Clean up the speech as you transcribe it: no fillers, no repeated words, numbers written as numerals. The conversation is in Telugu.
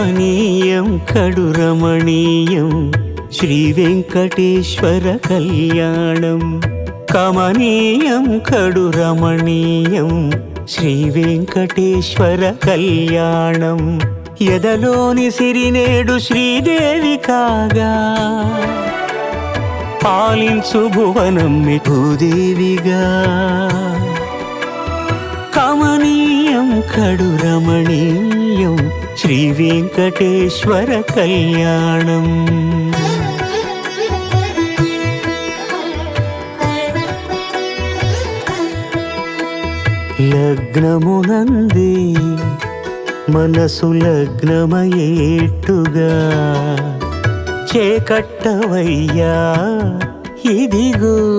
కమనీయం కడు రమణీయం శ్రీ వెంకటేశ్వర కళ్యాణం. కమనీయం కడు రమణీయం శ్రీ వెంకటేశ్వర కళ్యాణం. ఎదలోని సిరినేడు శ్రీదేవి కాగా పాలించు భువనం భూదేవిగా. కమనీయం కడు రమణీయం శ్రీ వెంకటేశ్వర కళ్యాణం. లగ్నమునందే మనసు లగ్నమయేట్టుగా చేకట్టవయ్యా ఇదిగో